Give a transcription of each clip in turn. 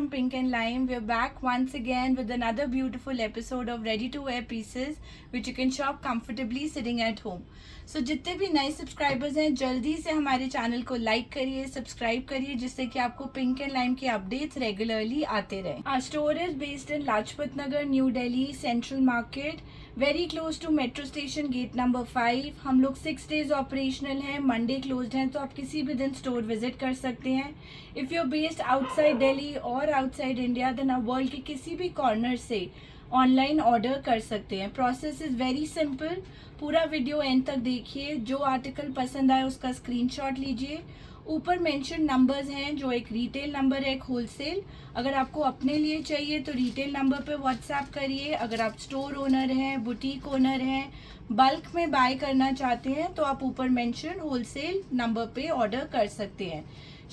from Pink and Lime. We're back once again with another beautiful episode of ready to wear pieces which you can shop comfortably sitting at home. So जितने भी नए subscribers हैं जल्दी से हमारे channel को like करिए, subscribe करिए, जिससे कि आपको पिंक एंड लाइम के अपडेट्स रेगुलरली आते रहें. Our store is based in Lajpat Nagar, New Delhi, Central Market, very close to metro station gate number 5. हम लोग 6 days ऑपरेशनल हैं, मंडे क्लोज्ड हैं, तो आप किसी भी दिन स्टोर विजिट कर सकते हैं. If you are based outside Delhi और आउटसाइड इंडिया देन आप वर्ल्ड के किसी भी कॉर्नर से ऑनलाइन ऑर्डर कर सकते हैं. Process is very simple. पूरा वीडियो एंड तक देखिए. जो आर्टिकल पसंद आए उसका स्क्रीनशॉट लीजिए. ऊपर मेंशन नंबर्स हैं, जो एक रिटेल नंबर है, एक होलसेल. अगर आपको अपने लिए चाहिए तो रिटेल नंबर पे व्हाट्सएप करिए. अगर आप स्टोर ओनर हैं, बुटीक ओनर हैं, बल्क में बाय करना चाहते हैं तो आप ऊपर मेंशन होलसेल नंबर पे ऑर्डर कर सकते हैं.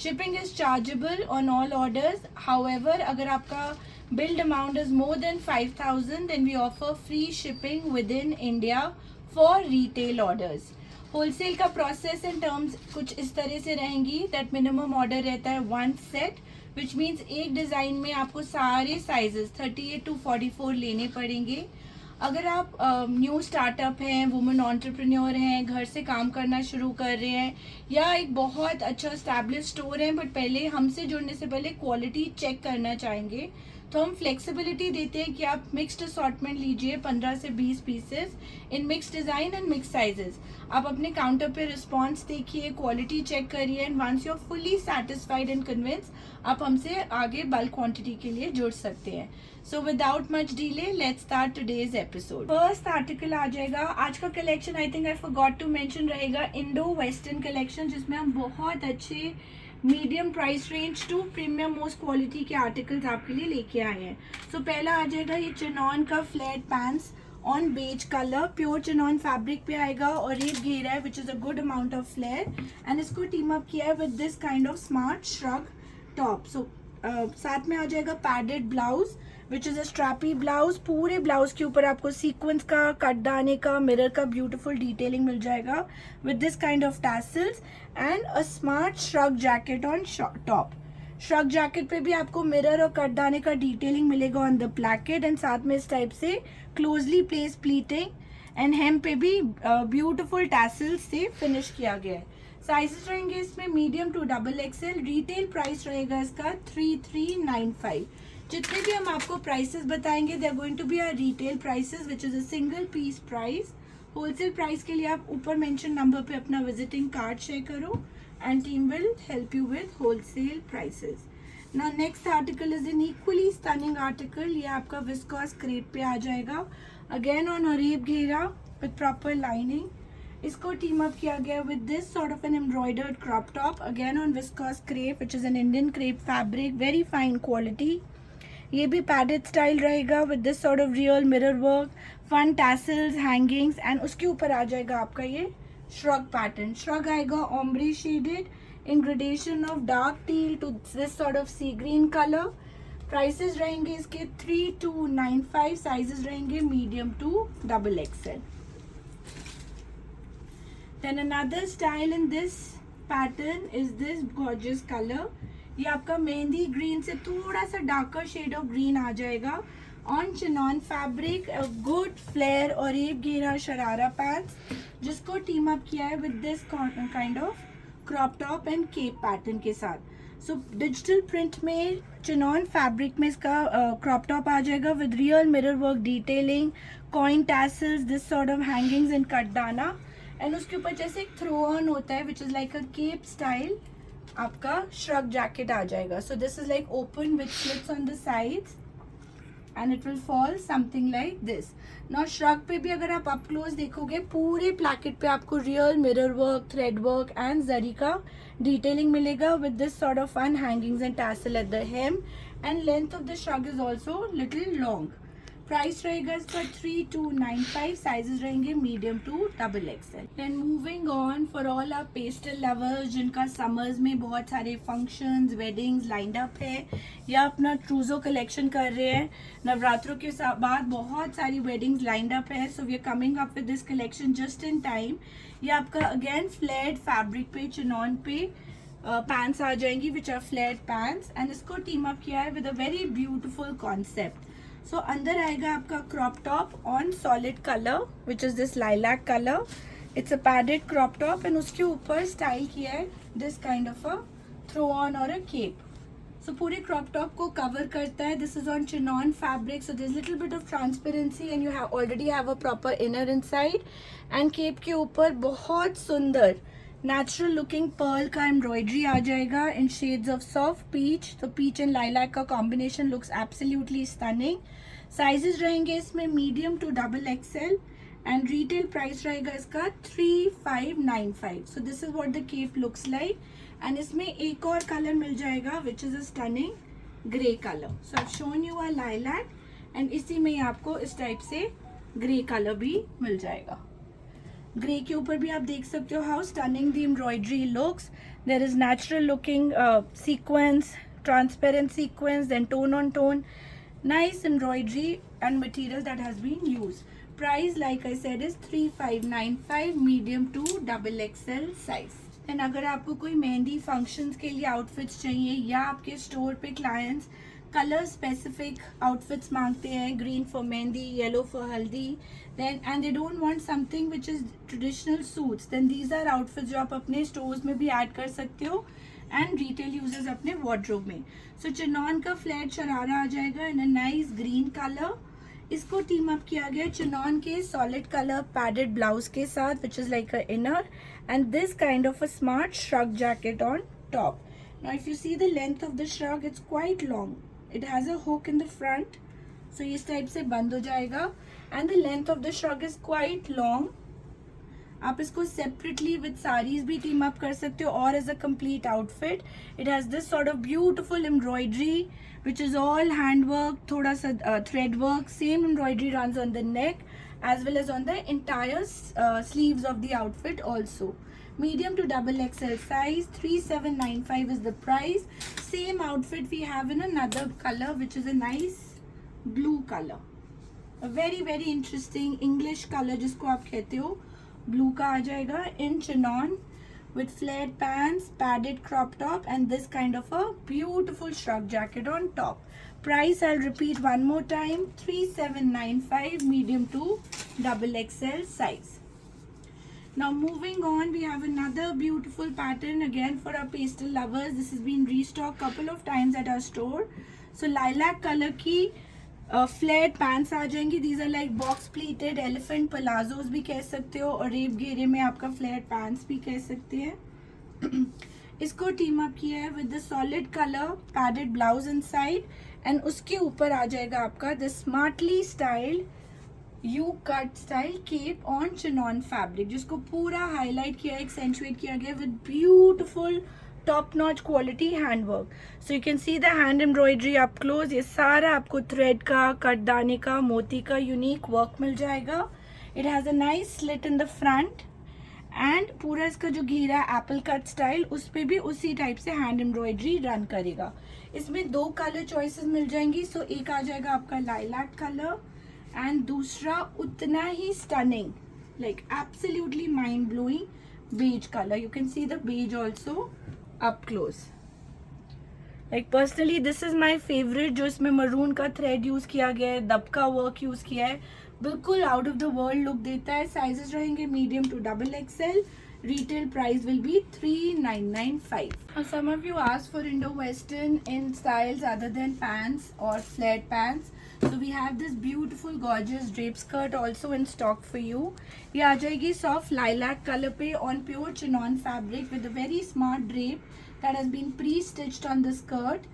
Shipping is chargeable on all orders. However अगर आपका billed amount is more than 5,000 then we offer free shipping within India for retail orders. Wholesale का प्रोसेस एंड टर्म्स कुछ इस तरह से रहेंगी. दैट मिनिमम ऑर्डर रहता है 1 सेट विच मीन्स एक डिज़ाइन में आपको सारे साइजेस 38 to 44 लेने पड़ेंगे. अगर आप न्यू स्टार्टअप हैं, वुमेन एंटरप्रेन्योर हैं, घर से काम करना शुरू कर रहे हैं, या एक बहुत अच्छा एस्टैब्लिश स्टोर है बट पहले हमसे जुड़ने से पहले क्वालिटी चेक करना चाहेंगे, तो हम फ्लेक्सिबिलिटी देते हैं कि आप मिक्स्ड असॉर्टमेंट लीजिए 15 से 20 pieces in mix design and mix sizes. आप अपने काउंटर पे रिस्पॉन्स देखिए, क्वालिटी चेक करिए and once you are fully satisfied and convince आप हमसे आगे बल्क क्वांटिटी के लिए जुड़ सकते हैं. So without much delay let's start today's episode. First article आ जाएगा. आज का collection I think I forgot to mention रहेगा इंडो वेस्टर्न कलेक्शन, जिसमें हम बहुत अच्छे medium price range to premium most quality के आर्टिकल्स आपके लिए लेके आए हैं. सो पहला आ जाएगा ये चिनॉन का flat pants on beige colour. Pure chinon fabric पे आएगा और रेप घेरा है which is a good amount of flare and इसको टीम अप किया है with this kind of smart shrug top. So साथ में आ जाएगा padded blouse which is a strappy blouse. पूरे ब्लाउज के ऊपर आपको सीक्वेंस का, कटदाने का, मिरर का ब्यूटीफुल डिटेलिंग मिल जाएगा with this kind of tassels and a smart shrug jacket on top. Shrug jacket पे भी आपको मिरर और कटदाने का डिटेलिंग मिलेगा ऑन द प्लैकेट एंड साथ में इस टाइप से क्लोजली प्लेस प्लीटिंग एंड हेम पे भी ब्यूटीफुल टैसल्स से फिनिश किया गया है. साइजेस रहेंगे इसमें medium to XXL. Retail price रहेगा इसका 3395. जितने भी हम आपको प्राइसेस बताएंगे they are going to be our retail prices which is a single piece price. Wholesale price के लिए आप ऊपर मेंशन नंबर पे अपना विजिटिंग कार्ड शेयर करो and team will help you with wholesale prices. Now next article is an equally stunning article. ये आपका viscose crepe पे आ जाएगा. Again on a रेप घेरा with proper lining. इसको team up किया गया with this sort of an embroidered crop top. Again on viscose crepe which is an Indian crepe fabric, very fine quality. ये भी padded style रहेगा with this sort of real mirror work, fun tassels, hangings and उसके ऊपर आ जाएगा आपका ये shrug pattern. Shrug आएगा ombre shaded in gradation of dark teal to this sort of sea green color. Prices रहेंगे इसके 3295. साइजेस रहेंगे medium to XXL. Then another style in this pattern is this gorgeous color. ये आपका mehndi green से थोड़ा सा darker shade of green आ जाएगा on chinon fabric. Good flare और एक घेरा शरारा पैंट्स जिसको टीम अप किया है with this kind of crop top and cape pattern के साथ. सो डिजिटल प्रिंट में चिनॉन फैब्रिक में इसका क्रॉप टॉप आ जाएगा with real mirror work detailing, coin tassels, this sort of hangings and cutdana and उसके ऊपर जैसे एक थ्रो ऑन होता है which is like a cape style आपका श्रग जैकेट आ जाएगा. So this is like open with slits on the sides and it will fall something like this. Now shrug पे भी अगर आप up close देखोगे पूरे प्लैकेट पे आपको real mirror work, thread work and zari का detailing मिलेगा with this sort of fun hangings and tassel at the hem and length of the shrug is also little long. Price रहेगा इसका 3295. Sizes रहेंगे medium to XXL. Then moving on for all our pastel lovers जिनका summers में बहुत सारे functions, weddings lined up है या अपना ट्रूजो कलेक्शन कर रहे हैं, नवरात्रों के बाद बहुत सारी वेडिंग्स लाइंड अप है. So we are coming up with this collection just in time. ये आपका अगेन फ्लेयर्ड फैब्रिक पे चिनॉन पे पैंट्स आ जाएंगी which are flat pants, and इसको टीम अप किया है with a very beautiful concept. So अंदर आएगा आपका crop top on solid colour which is this lilac colour. It's a padded crop top and उसके ऊपर स्टाइल किया है this kind of a throw on और अ केप. सो पूरे क्रॉप टॉप को कवर करता है. This is on chinon fabric, so this little bit of transparency and you have already have a proper inner inside. And cape के ऊपर बहुत सुंदर natural looking pearl का एम्ब्रॉयडरी आ जाएगा in shades of soft peach. तो peach and lilac का combination looks absolutely stunning. Sizes रहेंगे इसमें medium to double XL and retail price रहेगा इसका 3595. So this is what the cape looks like. And इसमें एक और कलर मिल जाएगा which is a stunning grey colour. So I shown you a lilac and इसी में आपको इस टाइप से ग्रे कलर भी मिल जाएगा. ग्रे के ऊपर भी आप देख सकते हो how stunning the embroidery looks. There is natural looking sequins, transparent sequins, then tone on tone, nice embroidery and material that has been used. Price like I said is 3595 medium to double XL size. And अगर आपको कोई mehndi functions के लिए outfits चाहिए या आपके store पे clients colour specific outfits मांगते हैं, green for mehndi, yellow for haldi, then and they don't want something which is traditional suits, then these are outfits जो आप अपने स्टोर्स में भी ऐड कर सकते हो एंड रिटेल यूजर्स अपने वार्डरोब में. सो चिनॉन का फ्लैट शरारा आ जाएगा इन अ नाइस ग्रीन कलर. इसको टीम अप किया गया चिनॉन के सॉलिड कलर पैडेड ब्लाउज के साथ which is like a inner and this kind of a smart shrug jacket on top. Now if you see the length of the shrug it's quite long. It has a hook in the front, so इस type से बंद हो जाएगा and the length of the shrug is quite long. आप इसको separately with saris भी team up कर सकते हो और as a complete outfit. It has this sort of beautiful embroidery which is all hand work, थोड़ा सा thread work. Same embroidery runs on the neck as well as on the entire sleeves of the outfit also. Medium to double XL size, 3795 is the price. Same outfit we have in another color which is a nice blue color. A very very interesting English color जिसको आप कहते हो. Blue का आ जाएगा in chinon with flared pants, padded crop top and this kind of a beautiful shrug jacket on top. Price I'll repeat one more time, 3795 medium to double XL size. Now moving on, we have another beautiful pattern again for our pastel lovers. This has been restocked couple of times at our store. So lilac color की flat pants आ जाएंगी. These are like box pleated elephant palazzos भी कह सकते हो और rape घेरे में आपका फ्लैट पैंट्स भी कह सकते हैं. इसको टीम अप किया है with the solid colour padded blouse inside and उसके ऊपर आ जाएगा आपका the smartly styled U cut style cape on chinon fabric, जिसको पूरा हाईलाइट किया, एक्सेंचुएट किया गया with beautiful top notch quality hand work. So you can see the hand embroidery up close. ये सारा आपको थ्रेड का, कटदाने का, मोती का यूनिक वर्क मिल जाएगा. It has a nice slit in the front end पूरा इसका जो घेरा है एप्पल कट स्टाइल, उस पर भी उसी टाइप से हैंड एम्ब्रॉयडरी रन करेगा. इसमें दो कलर चॉइसेस मिल जाएंगी. सो एक आ जाएगा आपका लाइलैक कलर एंड दूसरा उतना ही stunning like absolutely mind blowing beige colour. You can see the beige also up close. Like personally this is my favorite, जो इसमें मरून का थ्रेड यूज किया गया है, दबका वर्क यूज किया है, बिल्कुल out of the world look देता है. साइजेस रहेंगे medium to double XL. Retail price will be 3995. Now some of you asked for Indo-Western in styles other than pants or flared pants. So we have this beautiful gorgeous drape skirt also in stock for you. ये आ जाएगी soft lilac color पे on pure chinon fabric with a very smart drape that has been pre-stitched on the skirt,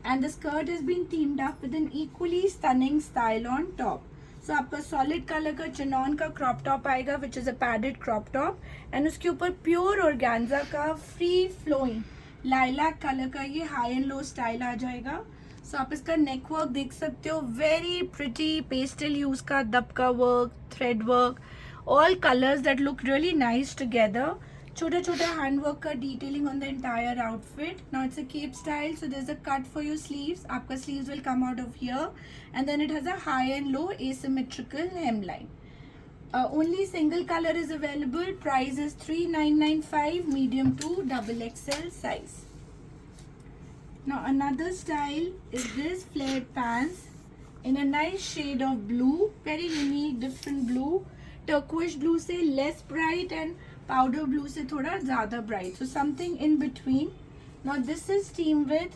and the skirt has been teamed up with an equally stunning style on top. सो आपका solid colour का chinon का crop top आएगा which is a padded crop top and उसके ऊपर pure organza का free flowing lilac colour का ये high and low style आ जाएगा. सो आप इसका नेक वर्क देख सकते हो, वेरी प्रिटी पेस्टल यूज का dabka work, thread work, all colours that look really nice together. छोटा छोटा हैंड वर्क का detailing on the entire outfit. Now it's a cape style, so there is a cut for your sleeves. आपका sleeves will come out of here and then it has a high and low asymmetrical hem line. Only single color is available. Price is 3995, medium to XXL size. Now another style is this flared pants in a nice shade of blue, very unique, different blue. Turquoise blue से less bright and powder blue से थोड़ा ज़्यादा bright. So something in between. Now this is teamed with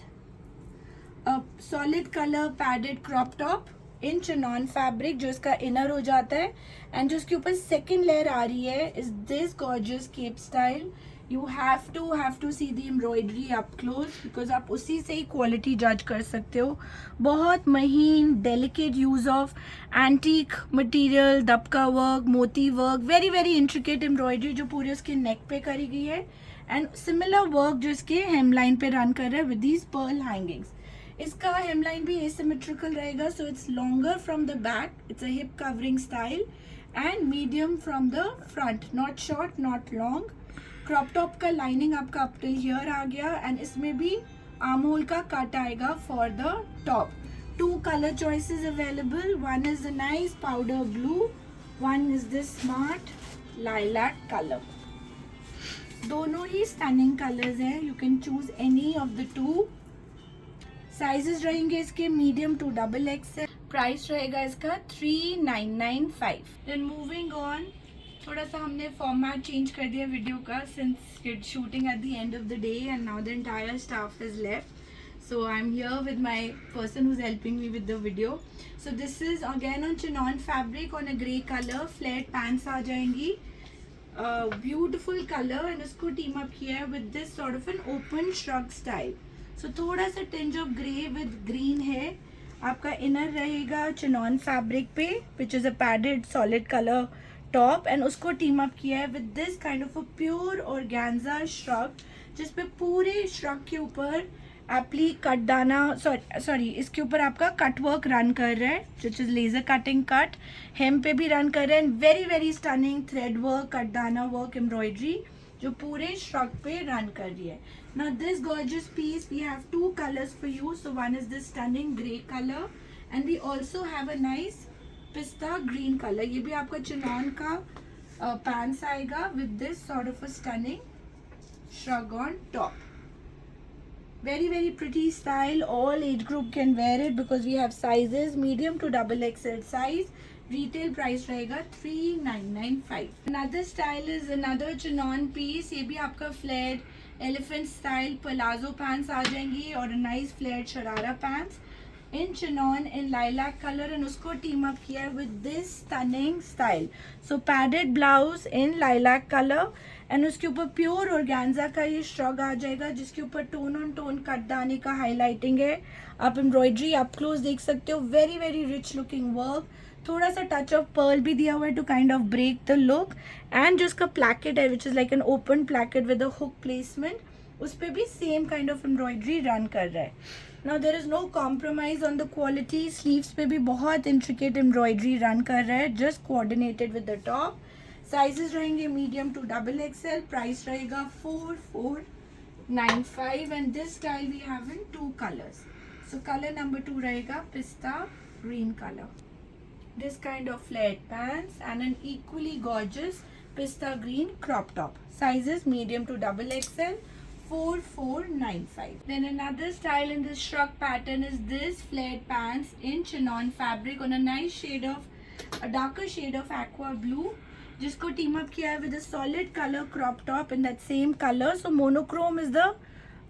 a solid color padded crop top in chinon fabric जो इसका inner हो जाता है, and जो इसके ऊपर second layer आ रही है is this gorgeous cape style. You have to see the embroidery up close because आप उसी से ही quality judge कर सकते हो. बहुत महीन delicate use of antique material, दबका work, मोती work, very very intricate embroidery जो पूरे उसके neck पे करी गई है, and similar work जो इसके hemline पे run कर रहा है with these pearl hangings. इसका hemline भी asymmetrical रहेगा, so it's longer from the back. It's a hip covering style and medium from the front, not short, not long. Crop top का लाइनिंग आपका up till here आ गया and इसमें भी arm hole का cut आएगा for the top. 2 color choices available. One is a nice powder blue, one is this smart lilac color. दोनों ही stunning colours हैं. You can choose any of the two. Sizes रहेंगे इसके medium to XXL. Price रहेगा इसका 3995. Then moving on, थोड़ा सा हमने format change कर दिया वीडियो का since it's shooting at the end of the day and now the entire staff is left. So I'm here with my person who's helping me with the video. So this is again on chinon fabric on a grey color. Flared pants आ जाएंगी. Beautiful color and इसको team up किया है with this sort of an open shrug style. So थोड़ा सा tinge of grey with green है. आपका inner रहेगा chinon fabric पे which is a padded solid color top and उसको team up किया है with this kind of a pure organza shrug जिसपे पूरे shrug के ऊपर एप्ली कट दाना सॉरी इसके ऊपर आपका कट वर्क रन कर रहा है which is laser cutting cut. Hem पे भी रन कर रहा है and very very stunning thread work, cutdana work, embroidery जो पूरे श्रग पे रन कर रही है. Now this gorgeous piece we have 2 colors for you. So one is this stunning grey color and we also have a nice pista green color. ये भी आपका chinon का पैंट्स आएगा with this sort of a stunning shrug on top. Very very pretty style. All age group can wear it because we have sizes medium to XXL size. Retail price रहेगा 3995. Another style is another chinon piece. ये भी आपका flared elephant style palazzo pants आ जाएंगी और a nice flared sharara pants in chinon in lilac color and उसको team up किया है with this stunning style. So padded blouse in lilac color and उसके ऊपर प्योर ऑर्गेन्जा का ये श्रग आ जाएगा जिसके ऊपर टोन ऑन टोन कट दाने का हाईलाइटिंग है. आप एम्ब्रॉयडरी अप क्लोज देख सकते हो. Very very rich looking work. थोड़ा सा टच ऑफ पर्ल भी दिया हुआ है to kind of break the look. And जो इसका प्लैकेट है which is like an open placket with a hook placement उस पर भी same kind of embroidery run कर रहा है. Now there is no compromise on the quality. Sleeves पे भी बहुत इंट्रिकेट एम्ब्रॉयडरी रन कर रहा है just coordinated with the top. Sizes रहेंगे मीडियम टू XXL. प्राइस रहेगा 4495 and this style we have in 2 colors. So colour number 2 रहेगा pista green colour. This kind of flat pants and an equally gorgeous pista green crop top. Sizes medium to XXL. 4495. Then another style in this shrug pattern is this flared pants in chinon fabric on a nice shade of a darker shade of aqua blue जिसको team up किया है with a solid colour crop top in that same colour. So monochrome is the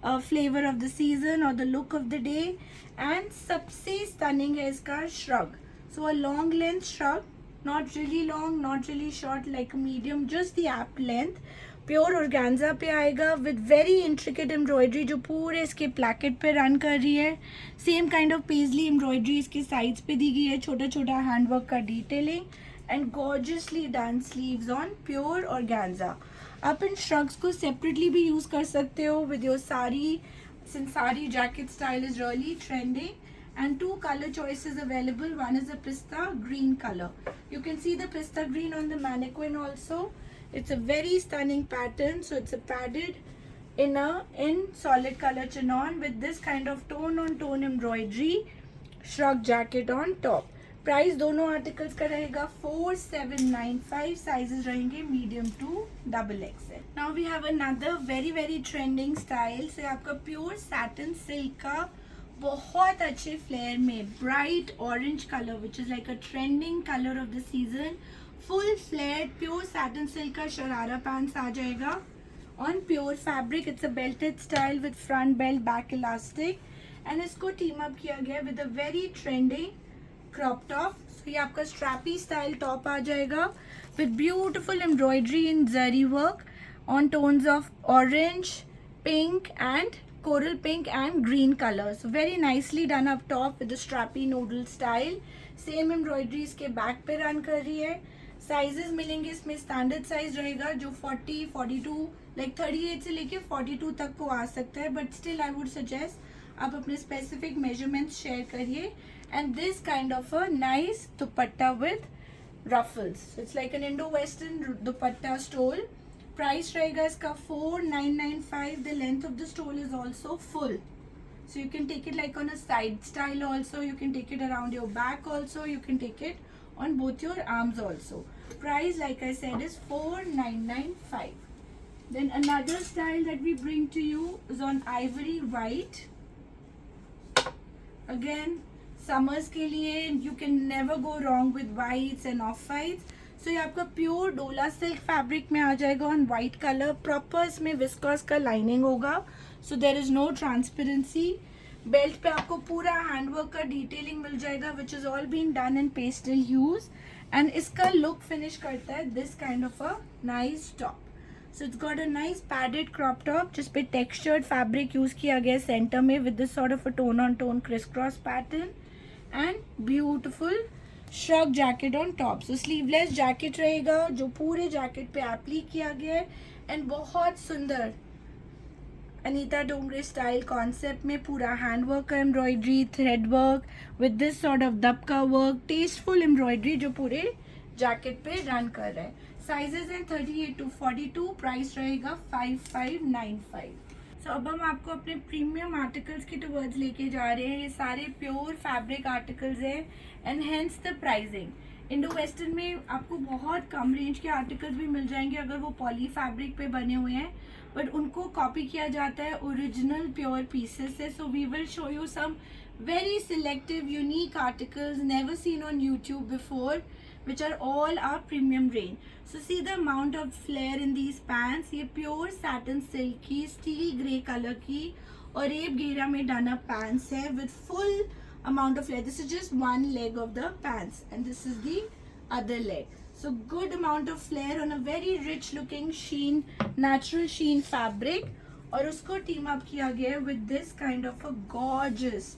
flavour of the season और the look of the day and सबसे stunning है इसका shrug. So a long length shrug, not really long, not really short, like medium, just the apt length. Pure organza पे आएगा with very intricate embroidery जो पूरे इसके placket पे run कर रही है. Same kind of paisley embroidery इसके साइड्स पे दी गई है, छोटा छोटा हैंडवर्क का detailing and gorgeously done sleeves on pure organza. आप इन श्रग्स को सेपरेटली भी यूज कर सकते हो with your sari, since sari jacket style is really trending. And 2 color choices available. One is a pista green color. You can see the pista green on the mannequin also. It's a very stunning pattern. So it's a padded inner in solid color chinon with this kind of tone on tone embroidery shrug jacket on top. Price दोनों articles का रहेगा 4795, sizes रहेंगे medium to double XL. Now we have another very very trending style से आपका pure satin silk का बहुत अच्छे flare में bright orange colour which is like a trending colour of the season, full flare pure satin silk का sharara pants आ जाएगा on pure fabric. It's a belted style with front belt back elastic and इसको team up किया गया with a very trending crop top. So ये आपका strappy style top आ जाएगा with beautiful embroidery in zari work on tones of orange, pink and coral pink and green colors. Very nicely done up top with the strappy noodle style. Same embroidery इसके back पे run कर रही है। Sizes मिलेंगे इसमें, standard size रहेगा जो 40, 42 like 38 से लेके 42 तक को आ सकता है, but still I would suggest आप अपने स्पेसिफिक मेजरमेंट्स शेयर करिए। And this kind of a nice dupatta with ruffles, it's like an Indo western dupatta stole. Price रहेगा इसका 4995. The length of the stole is also full, so you can take it like on a side style also, you can take it around your back also, you can take it on both your arms also. Price like I said is 4995. Then another style that we bring to you is on ivory white. Again summers के लिए you can never go wrong with whites and off whites. So ये आपका pure डोला silk fabric में आ जाएगा on white colour. Proper इसमें viscose का लाइनिंग होगा, so there is no transparency. Belt पे आपको पूरा हैंडवर्क का डिटेलिंग मिल जाएगा which is all been done in pastel hues and इसका लुक फिनिश करता है this kind of a nice top. So it's got a nice padded crop top जिसपे टेक्सचर्ड फैब्रिक यूज किया गया सेंटर में with this sort of a tone on tone criss cross pattern and beautiful shrug jacket on top. So sleeveless jacket रहेगा जो पूरे jacket पे apply किया गया है एंड बहुत सुंदर अनीता डोंगरे स्टाइल कॉन्सेप्ट में पूरा हैंडवर्क का embroidery, thread work with this sort of dabka work, tasteful embroidery जो पूरे जैकेट पे रन कर रहा है। साइजेस हैं 38 to 42, प्राइस रहेगा 5595। सो अब हम आपको अपने प्रीमियम आर्टिकल्स के टुवर्ड्स लेके जा रहे हैं। ये सारे प्योर फैब्रिक आर्टिकल्स हैं and hence the pricing. Indo western में आपको बहुत कम रेंज के आर्टिकल्स भी मिल जाएंगे अगर वो पॉली फैब्रिक पे बने हुए हैं, बट उनको कॉपी किया जाता है ओरिजिनल प्योर पीसेस से। So we will show you some very selective unique articles never seen on YouTube before which are all our premium range. So see the amount of flare in these pants. ये pure satin silk की steel grey color की और rape घेरा में done up pants है with full amount of flare. This is just one leg of the pants and this is the other leg. So good amount of flare on a very rich looking sheen, natural sheen fabric और उसको team up किया गया है with this kind of a gorgeous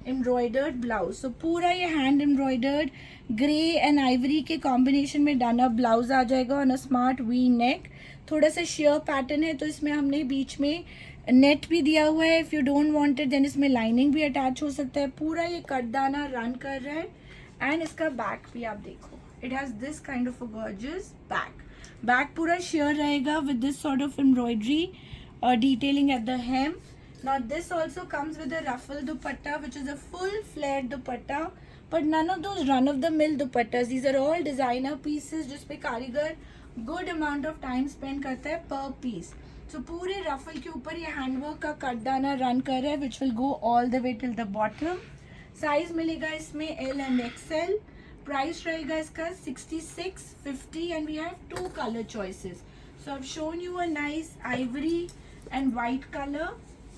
embroidered blouse. So पूरा ये hand embroidered grey and ivory के combination में done up blouse आ जाएगा on a smart V neck. थोड़ा सा शेयर पैटर्न है तो इसमें हमने बीच में नेट भी दिया हुआ है। If you don't want it then इसमें लाइनिंग भी अटैच हो सकता है। पूरा ये कटदाना रन कर रहा है एंड इसका बैक भी आप देखो, it has this kind of a gorgeous back. Back पूरा शेयर रहेगा with this sort of embroidery detailing at the hem. Now this also comes with a ruffle dupatta which is a full flared dupatta, but none of those run of the mill dupattas. These are all designer pieces जिस पे कारीगर good amount of time spend करता है per piece. So पूरे ruffle के ऊपर ये handwork का कटदाना run कर रहा है which will go all the way till the bottom. Size मिलेगा इसमें L and XL. Price रहेगा इसका 6650 and we have two color choices. So I've shown you a nice ivory and white color.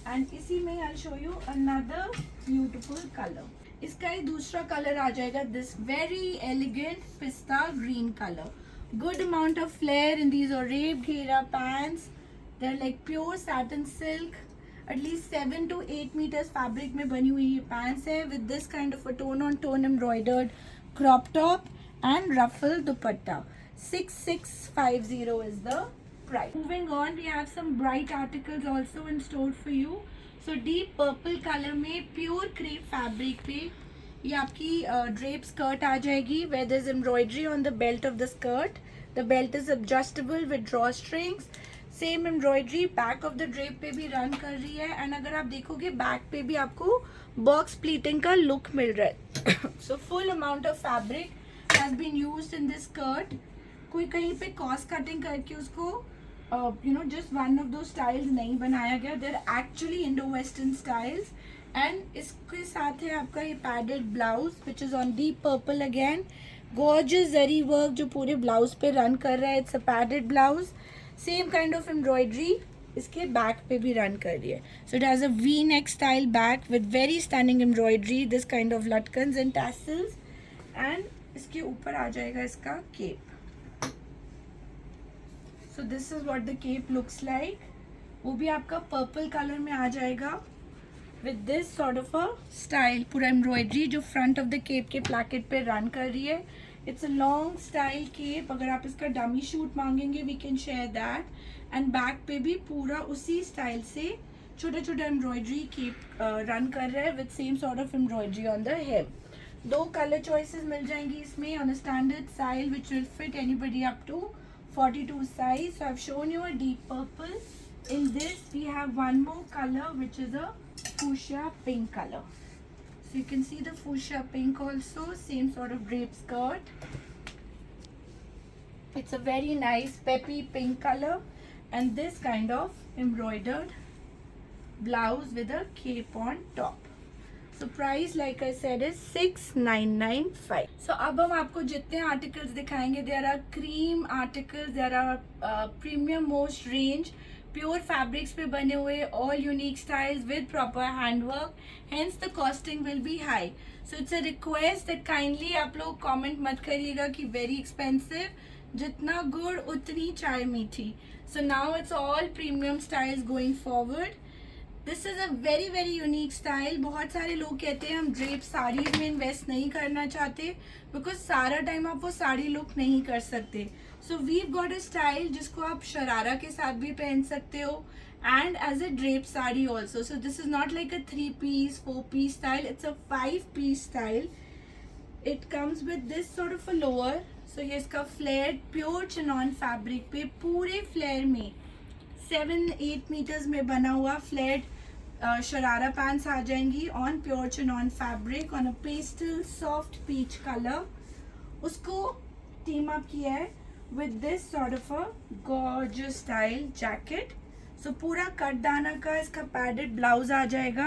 And इसी में I show you another beautiful colour. इसका ही दूसरा colour आ जाएगा this very elegant pista green colour. Good amount of flare in these और rape घेरा pants, they are like pure satin silk, at least 7 to 8 metres fabric में बनी हुई ये पैंट्स है with this kind of a tone on tone embroidered crop top and ruffle dupatta. 6650 is the price. Moving on, we have some bright articles also in store for you. So deep purple color में pure crepe fabric पे ये आपकी drape skirt आ जाएगी where there's embroidery on the belt of the skirt. The belt is adjustable with drawstrings. Same embroidery back of the drape पे भी run कर रही है एंड अगर आप देखोगे बैक पे भी आपको बॉक्स प्लीटिंग का लुक मिल रहा है. So full amount of fabric has been used in this skirt. कोई कहीं पे कॉस्ट कटिंग करके उसको जस्ट वन ऑफ दो स्टाइल्स नहीं बनाया गया. There actually Indo western styles. And इसके साथ है आपका ये padded blouse which is on deep purple again. Gorgeous zari work जो पूरे ब्लाउज पे रन कर रहा है. It's a padded blouse. Same kind of embroidery इसके बैक पे भी रन कर रही है. So it has a V neck style back with very stunning embroidery, this kind of latkans and tassels. And इसके ऊपर आ जाएगा इसका cape. So this is what the cape looks like. वो भी आपका पर्पल कलर में आ जाएगा with this sort of a style. पूरा एम्ब्रॉयडरी जो फ्रंट ऑफ द केप के प्लैकेट पे रन कर रही है. It's a long style cape. अगर आप इसका डमी शूट मांगेंगे we can share that. And back पे भी पूरा उसी स्टाइल से छोटा छोटा एम्ब्रॉयडरी केप रन कर रहा है with same sort of embroidery on the hem. दो कलर चॉइसेस मिल जाएंगी इसमें on a standard style which will fit anybody up to 42 size. So I've shown you a deep purple. In this we have one more color which is a fuchsia pink color. So you can see the fuchsia pink also, same sort of drape skirt. It's a very nice peppy pink color and this kind of embroidered blouse with a cape on top. So price like I said is 6995. So अब हम आपको जितने articles दिखाएंगे there are cream articles, there are premium most range pure fabrics पे बने हुए all unique styles with proper handwork. Hence the costing will be high. So it's a request that kindly आप लोग कमेंट मत करिएगा कि very expensive. जितना गुड़ उतनी चाय मीठी. So now it's all premium styles going forward. This is a very very unique style. बहुत सारे लोग कहते हैं हम ड्रेप साड़ीज में इन्वेस्ट नहीं करना चाहते बिकॉज सारा टाइम आप वो साड़ी लुक नहीं कर सकते. So we've got a style जिसको आप शरारा के साथ भी पहन सकते हो and as a drape sari also. So this is not like a 3 piece 4 piece style. It's a 5 piece style. It comes with this sort of a lower. So ये इसका फ्लेयर प्योर चिनॉन फैब्रिक पे पूरे flare में 7-8 metres में बना हुआ fled sharara pants आ जाएंगी on pure chinon fabric on a pastel soft peach colour. उसको टीम अप किया है with this sort of a gorgeous style jacket. So पूरा कटदाना का इसका padded blouse आ जाएगा.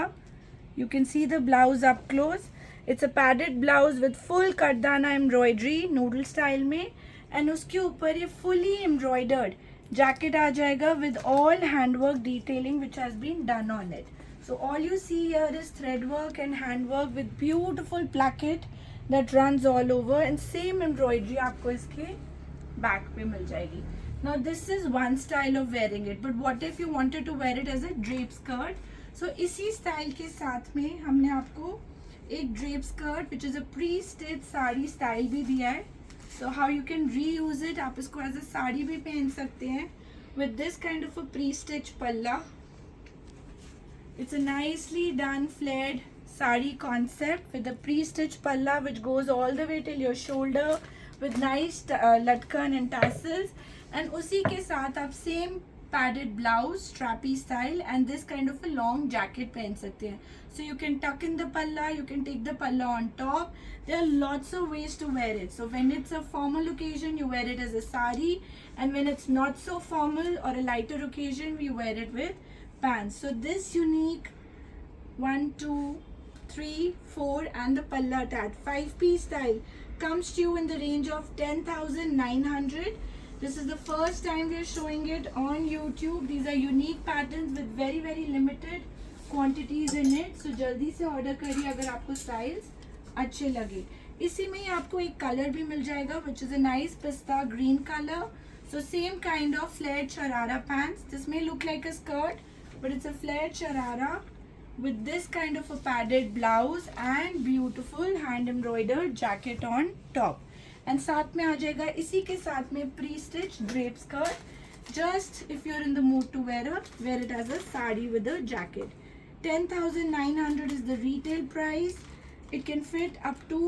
You can see the blouse up close. It's a padded blouse with full कटदाना embroidery noodle style में and उसके ऊपर ये fully embroidered jacket आ जाएगा with all handwork detailing which has been done on it. So all you see here is thread work and handwork with beautiful placket that runs all over and same embroidery आपको इसके back पे मिल जाएगी. Now this is one style of wearing it but what if you wanted to wear it as a drape skirt. So इसी style के साथ में हमने आपको एक drape skirt which is a pre stitch sari style भी दिया है. So how you can reuse it. आप इसको एज अ साड़ी भी पहन सकते हैं with this kind of a pre stitch palla. It's a nicely done flared sari concept with a pre stitch palla which goes all the way till your shoulder with nice latkan and tassels. And उसी के साथ आप same padded blouse strappy style and this kind of a long jacket पहन सकते हैं. So you can tuck in the palla, you can take the palla on top. There are lots of ways to wear it. So when it's a formal occasion you wear it as a sari and when it's not so formal or a lighter occasion we wear it with pants. So this unique 1 2 3 4 and the palla attached 5 piece style comes to you in the range of 10,900. This is the first time we are showing it on YouTube. These are unique patterns with very very limited quantities in it. So जल्दी से order करिए अगर आपको styles अच्छे लगे. इसी में ही आपको एक color भी मिल जाएगा which is a nice pista green color. So same kind of flared sharara pants. This may look like a skirt but it's a flared sharara with this kind of a padded blouse and beautiful hand embroidered jacket on top. And साथ में आ जाएगा इसी के साथ में pre stitched drape skirt. Just if you're in the mood to wear it as a sari with a jacket. 10,900 is the retail price. It can fit up to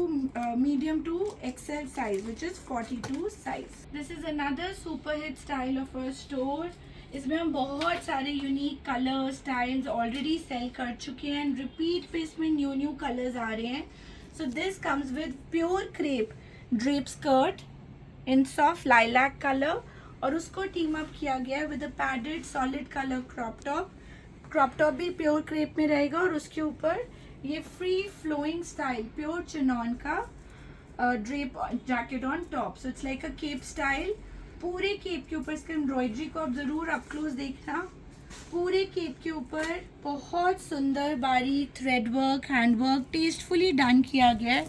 medium to XL size which is 42 size. This is another super hit style of a store. इसमें हम बहुत सारे unique colour styles already sell कर चुके हैं and repeat पे इसमें new colours आ रहे हैं. So this comes with pure crepe drape skirt in soft lilac colour और उसको टीम अप किया गया है with a padded solid colour crop top. Crop top भी प्योर क्रेप में रहेगा और उसके ऊपर ये free flowing style pure chinon का drape jacket on top. So it's like a cape style. पूरे केप के ऊपर इसका एम्ब्रॉयडरी को आप जरूर अप क्लोज देखना. पूरे केप के ऊपर बहुत सुंदर बारीक thread work hand work tastefully done किया गया है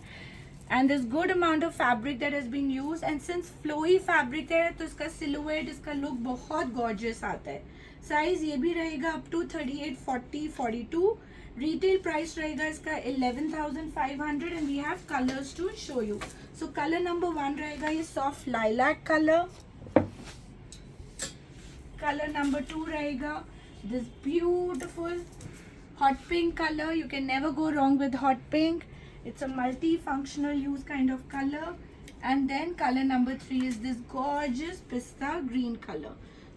and this good amount of fabric that has been used and since flowy fabric है तो इसका सिलुएट इसका लुक बहुत गॉर्जियस आता है. साइज ये भी रहेगा अप टू 38, 40, 42. रिटेल प्राइस रहेगा इसका 11,500 and we have colours to show you. So colour number 1 रहेगा ये soft lilac colour. Colour number 2 रहेगा this beautiful hot pink color. You can never go wrong with hot pink. It's a multi-functional use kind of color. And then color number 3 is this gorgeous pista green color.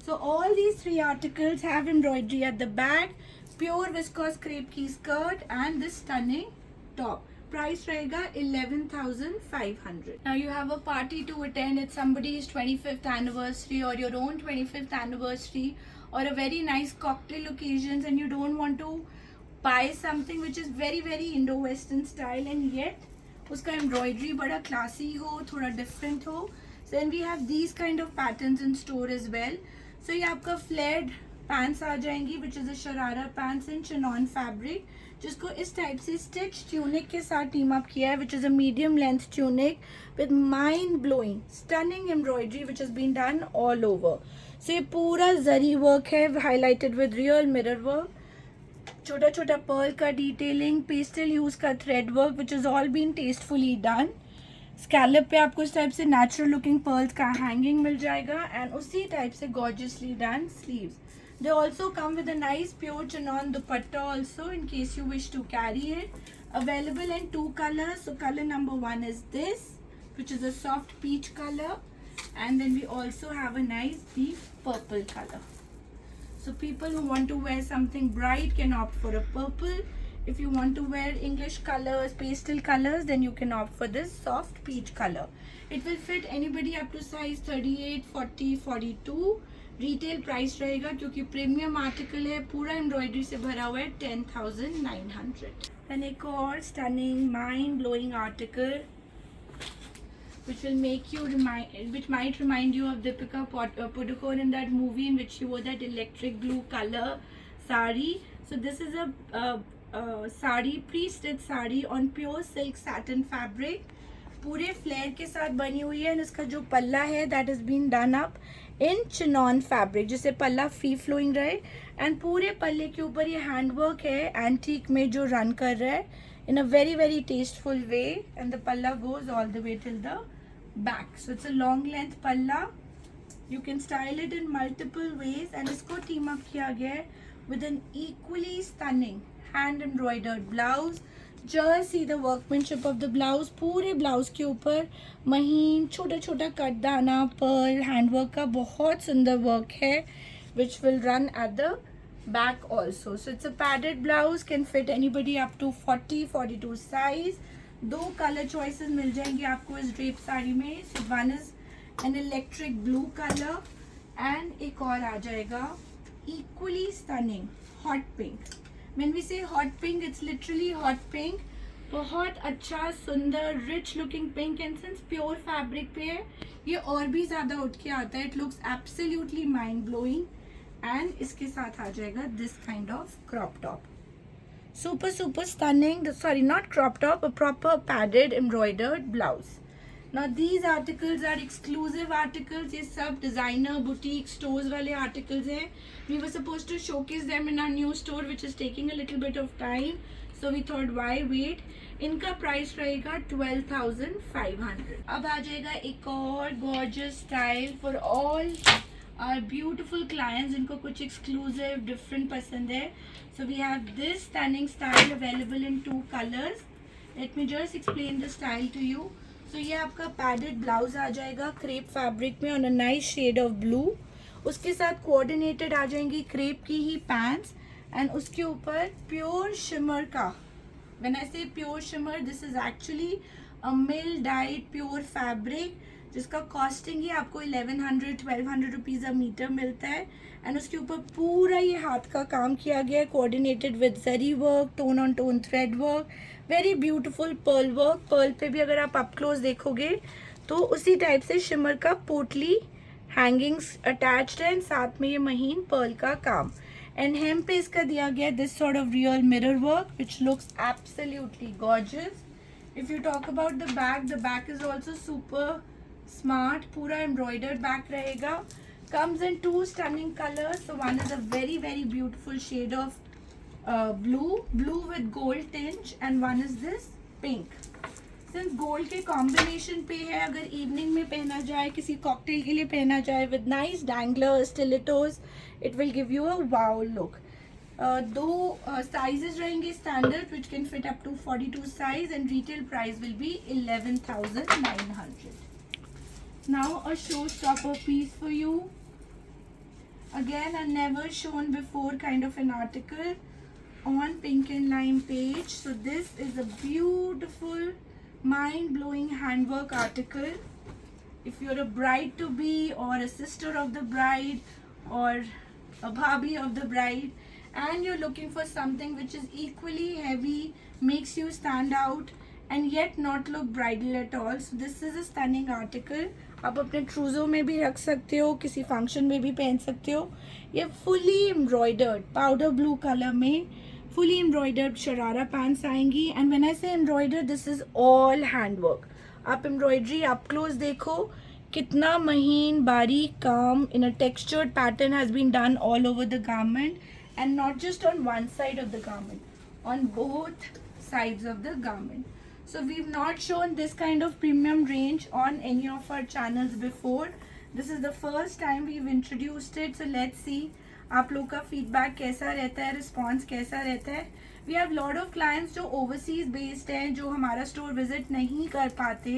So all these 3 articles have embroidery at the back, pure viscose crepe की skirt and this stunning top. Price रहेगा 11,500. Now you have a party to attend. It's somebody's 25th anniversary or your own 25th anniversary or a very nice cocktail occasions and you don't want to buy something which is very Indo-Western style and yet उसका embroidery बड़ा classy हो, थोड़ा different हो. So then we have these kind of patterns in store as well. So ये आपका flared pants आ जाएंगी which is a sharara pants in chinon fabric जिसको इस टाइप से stitch tunic के साथ team up किया है which is a medium length tunic with mind blowing stunning embroidery which has been done all over. So ये पूरा जरी work है highlighted with real mirror work. छोटा छोटा पर्ल का डिटेलिंग पेस्टल यूज का thread work which is all been tastefully done. Scallop पे आपको इस टाइप से नेचुरल लुकिंग पर्ल्स का हैंगिंग मिल जाएगा एंड उसी टाइप से gorgeously done sleeves. They also come with a nice pure chinon dupatta also in case you wish to carry it. Available in 2 colors. So color number 1 is this which is a soft peach color and then we also have a nice deep purple color. So people who want to wear something bright can opt for a purple. If you want to wear English colors, pastel colors, then you can opt for this soft peach color. It will fit anybody up to size 38, 40, 42. Retail price रहेगा क्योंकि premium article है, पूरा embroidery से भरा हुआ है 10,900. Then एक और stunning mind blowing article which will make you which might remind you of Deepika Padukone in that movie in which she wore that electric blue color sari. So this is a sari, pre-stitched sari on pure silk satin fabric. पूरे flare के साथ बनी हुई है. इसका जो पल्ला है that has been done up in chinon fabric जिससे पल्ला फ्री फ्लोइंग रहे एंड पूरे पल्ले के ऊपर ये हैंड वर्क है एंटीक में जो रन कर रहा है in a very tasteful way and the palla goes all the way till the back. So it's a long length palla. You can style it in multiple ways and isko team up kiya gaya hai with an equally stunning hand embroidered blouse. Just see the workmanship of the blouse. पूरे blouse के ऊपर महीन छोटा छोटा cut दाना Perl handwork का बहुत सुंदर वर्क है which will run at the back also. So it's a padded blouse, can fit anybody up to 40, 42 size. 2 color choices मिल जाएंगे आपको इस ड्रेप साड़ी में. So one is an electric blue color and एक और आ जाएगा equally stunning hot pink. When we say hot pink, it's literally hot pink. बहुत अच्छा सुंदर rich looking pink and since pure fabric पे है ये और भी ज़्यादा उठ के आता है. It looks absolutely mind blowing. And इसके साथ आ जाएगा this kind of crop top. Super stunning. Sorry, not crop top, a proper padded embroidered blouse. Now these articles are exclusive articles. ये सब designer boutique stores वाले articles हैं. We were supposed to showcase them in our new store which is taking a little bit of time. So we thought why wait. इनका price रहेगा 12,500. अब आ जाएगा एक और gorgeous style for all our beautiful clients जिनको कुछ exclusive different पसंद है. So we have this stunning style available in 2 colors. Let me just explain the style to you. So ये आपका padded blouse आ जाएगा crepe fabric में on a nice shade of blue. उसके साथ कोऑर्डिनेटेड आ जाएंगी crepe की ही पैंट्स एंड उसके ऊपर प्योर शिमर का, व्हेन आई से pure shimmer this is actually a mill died pure fabric जिसका कॉस्टिंग ही आपको 1100-1200 रुपीज़ अ मीटर मिलता है। एंड उसके ऊपर पूरा ये हाथ का काम किया गया है coordinated with zari work, tone on tone thread work, very beautiful pearl work. Pearl पे भी अगर आप अप क्लोज देखोगे तो उसी टाइप से शिमर का पोटली हैंगिंग्स अटैच्ड है, साथ में ये महीन पर्ल का काम। एंड हेम पे इसका दिया गया this sort of real mirror work which looks absolutely gorgeous. If you talk about the back is also super smart, पूरा एम्ब्रॉयडर्ड बैक रहेगा। comes in two stunning colors, so one is a very beautiful shade of blue with gold tinge and one is this pink. Since gold के combination पे है, अगर evening में पहना जाए, किसी cocktail के लिए पहना जाए with nice danglers, stilettos, it will give you a wow look. दो sizes रहेंगे standard which can fit up to 42 size and retail price will be 11,900. Now a showstopper piece for you. Again a never shown before kind of an article on Pink and Lime page. So this is a beautiful mind-blowing handwork article. If you're a bride to be or a sister of the bride or a bhabhi of the bride and you're looking for something which is equally heavy, makes you stand out and yet not look bridal at all, so this is a stunning article. आप अपने ट्रूजो में भी रख सकते हो, किसी function में भी पहन सकते हो। ये fully embroidered powder blue colour में फुली एम्ब्रॉयडर्ड शरारा पैंट्स आएंगी। And when I say embroider this is all handwork. आप एम्ब्रॉयडरी अप क्लोज देखो कितना महीन बारीक काम in a textured pattern has been done all over the garment and not just on one side of the garment, on both sides of the garment. So we've not shown this kind of premium range on any of our channels before. This is the first time we've introduced it, so let's see आप लोग का feedback कैसा रहता है, response कैसा रहता है। We have lot of clients जो ओवरसीज बेस्ड हैं, जो हमारा स्टोर विजिट नहीं कर पाते।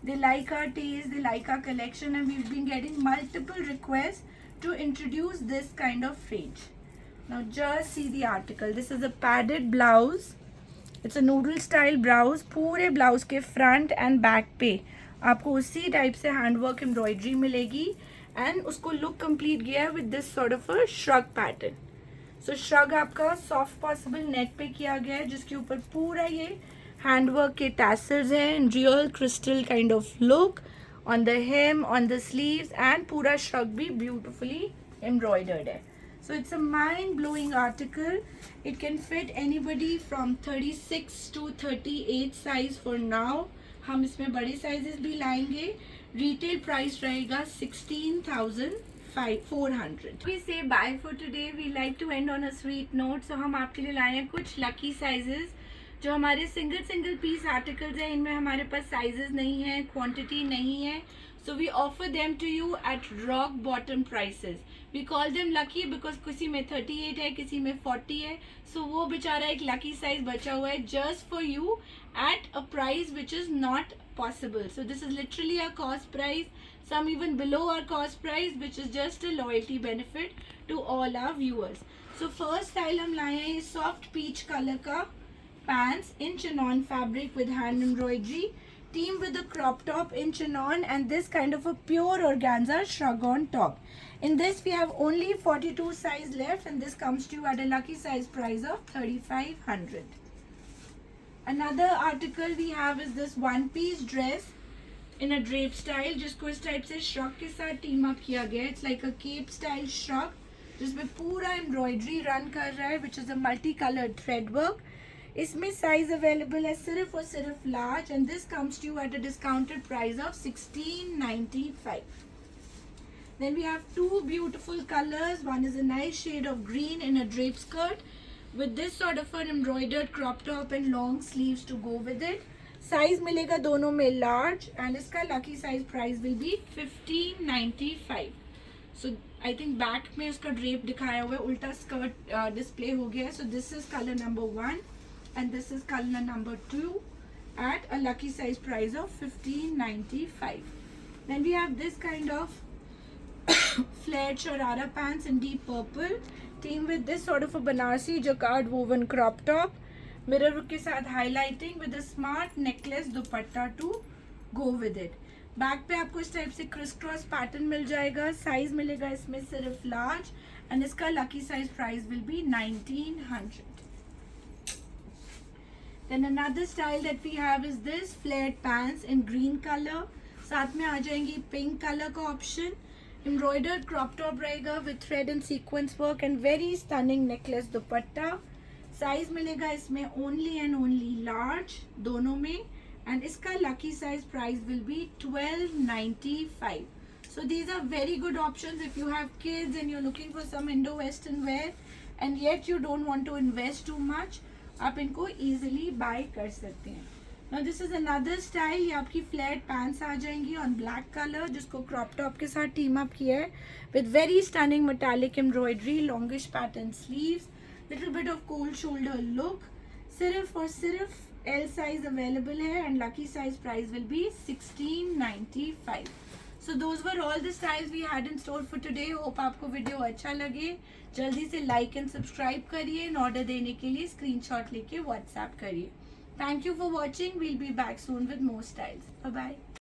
They like our taste, they like our collection and we have been getting multiple request to introduce this kind of range. Now just see the article, this is a padded blouse, it's a noodle style blouse. पूरे blouse के front and back पे आपको उसी type से handwork embroidery मिलेगी and उसको look complete गया है with this sort of a shrug pattern. So shrug आपका सॉफ्ट पॉसिबल नेट पे किया गया है जिसके ऊपर पूरा ये हैंडवर्क के टैसल्स हैं, real crystal kind of look on the hem, on the sleeves and पूरा श्रग भी ब्यूटिफुली एम्ब्रॉयडर्ड है। So it's a mind-blowing article. It can fit anybody from 36 to 38 size for now. हम इसमें बड़े sizes भी लाएंगे। Retail price रहेगा 16,400. We say bye for today. We like to end on a sweet note. So हम आपके लिए लाए हैं कुछ lucky sizes जो हमारे सिंगल पीस आर्टिकल्स हैं। इनमें हमारे पास साइजेस नहीं है, क्वांटिटी नहीं है, so we offer them to you at rock bottom prices. We call them lucky because किसी में 38 है, किसी में 40 है, so वो बेचारा एक lucky size बचा हुआ है just for you at a price which is not possible. So this is literally our cost price, some even below our cost price, which is just a loyalty benefit to all our viewers. So first style हम लाए हैं ये soft peach color का pants in chinon fabric with hand embroidery, teamed with the crop top in chinon and this kind of a pure organza shrug on top. In this we have only 42 size left and this comes to you at a lucky size price of 3,500. Another article we have is this one piece dress in a drape style जिसको इस type से shrug के साथ team up किया गया है। It's like a cape style shrug जिसमें पूरा embroidery run कर रहा है which is a multicolored thread work. इसमें साइज अवेलेबल है सिर्फ और सिर्फ large and this comes to you at a discounted price of 1695. Then we have two beautiful colors. One is a nice shade of green in a drape skirt with this sort of an embroidered crop top and long sleeves to go with it. Size मिलेगा दोनों में large and इसका lucky size price will be 1595. So I think back में उसका drape दिखाया हुआ है, उल्टा स्कर्ट डिस्प्ले हो गया है. सो this is colour number 1 and this is color number 2 at a lucky size price of 1595. Then we have this kind of flared sharara pants in deep purple, team with this sort of a Banarsi jacquard woven crop top, mirror के साथ highlighting with a smart necklace dupatta to go with it. Back पे आपको इस type से criss cross pattern मिल जाएगा. Size मिलेगा इसमें सिर्फ लार्ज एंड इसका lucky size price will be 1900. Then another style that we have is this flared pants in green color. साथ में आ जाएंगी पिंक कलर का ऑप्शन. एम्ब्रॉयडर्ड क्रॉप टॉप रहेगा with thread and sequence work and very stunning necklace dupatta. Size मिलेगा इसमें only and only large दोनों में and इसका lucky size price will be 1295. So these are very good options if you have kids and you're looking for some Indo-Western wear and yet you don't want to invest too much. आप इनको easily buy कर सकते हैं. Now this is another style. ये आपकी flared pants आ जाएंगी on black color जिसको crop top के साथ team up किया है with very stunning metallic embroidery, longish pattern sleeves, little bit of cold shoulder look. सिर्फ और सिर्फ L size available है and lucky size price will be 1695. So those were all the styles we had in store for today. Hope आपको video अच्छा लगे. जल्दी से like and subscribe करिए एंड ऑर्डर देने के लिए स्क्रीनशॉट लेके व्हाट्सएप करिए. Thank you for watching. We'll be back soon with more styles. Bye bye.